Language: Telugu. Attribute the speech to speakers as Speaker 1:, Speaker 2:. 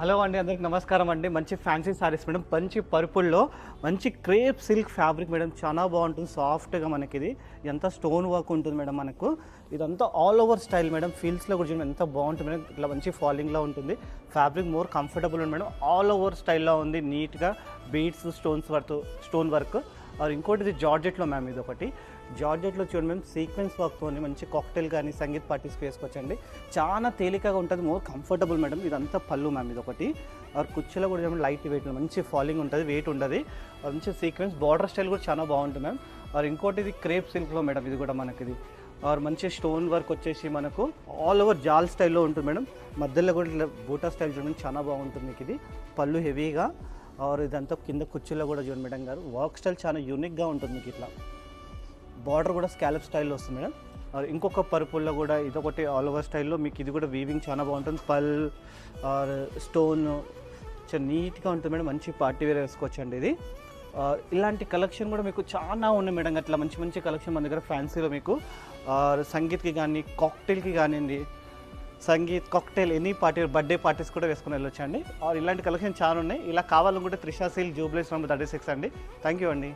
Speaker 1: హలో అండి, అందరికి నమస్కారం అండి. మంచి ఫ్యాన్సీ సారీస్ మేడం, మంచి పర్పుల్లో మంచి క్రేప్ సిల్క్ ఫ్యాబ్రిక్ మేడం, చాలా బాగుంటుంది. సాఫ్ట్గా మనకి ఇది ఎంత స్టోన్ వర్క్ ఉంటుంది మేడం. మనకు ఇదంతా ఆల్ ఓవర్ స్టైల్ మేడం. ఫీల్స్లో కూడా చూడండి ఎంత బాగుంటుంది మేడం. ఇట్లా మంచి ఫాలింగ్లో ఉంటుంది. ఫ్యాబ్రిక్ మోర్ కంఫర్టబుల్ ఉంది మేడం. ఆల్ ఓవర్ స్టైల్లో ఉంది, నీట్గా బీడ్స్ స్టోన్ వర్క్. ఇంకోటి ఇది జార్జెట్లో మ్యామ్, ఇది ఒకటి జార్జెట్లో చూడండి మేము సీక్వెన్స్ వర్క్తో మంచి కాక్టైల్ కానీ సంగీత్ పార్టీస్కి వేసుకోవచ్చండి. చాలా తేలికగా ఉంటుంది, మోర్ కంఫర్టబుల్ మేడం. ఇదంతా పళ్ళు మ్యామ్, ఇది ఒకటి. కుర్చీలో కూడా చూడండి లైట్ వెయిట్, మంచి ఫాలింగ్ ఉంటుంది, వెయిట్ ఉండదు. మంచి సీక్వెన్స్ బార్డర్ స్టైల్ కూడా చాలా బాగుంటుంది మ్యామ్. ఇంకోటి ఇది క్రేప్ సిల్క్లో మేడం, ఇది కూడా మనకి ఇది మంచి స్టోన్ వర్క్ వచ్చేసి మనకు ఆల్ ఓవర్ జాల్ స్టైల్లో ఉంటుంది మేడం. మధ్యలో కూడా ఇట్లా బూటా స్టైల్ చూడండి, చాలా బాగుంటుంది మీకు ఇది. పళ్ళు హెవీగా ఇదంతా కింద కుర్చీలో కూడా చూడండి మేడం గారు, వర్క్ స్టైల్ చాలా యూనిక్గా ఉంటుంది మీకు. ఇట్లా బార్డర్ కూడా స్కాలప్ స్టైల్లో వస్తుంది మేడం. ఇంకొక పర్పుల్లో కూడా ఇదొకటి ఆల్ ఓవర్ స్టైల్లో మీకు. ఇది కూడా వీవింగ్ చాలా బాగుంటుంది, పల్ స్టోన్ చాలా నీట్గా ఉంటుంది మేడం. మంచి పార్టీ వేర్ వేసుకోవచ్చు అండి ఇది. ఇలాంటి కలెక్షన్ కూడా మీకు చాలా ఉన్నాయి మేడం. అట్లా మంచి మంచి కలెక్షన్ మన దగ్గర ఫ్యాన్సీలో మీకు సంగీత్కి కానీ కాక్టైల్కి కానివ్వండి, sangeet cocktail any party birthday parties కూడా వేసుకుని వెళ్ళొచ్చు అండి. ఇలాంటి కలెక్షన్ చాలా ఉన్నాయి. ఇలా కావాలనుకుంటే త్రిషా సిల్క్ జూబ్లీస్ నంబర్ 36 అండి. థ్యాంక్ యూ అండి.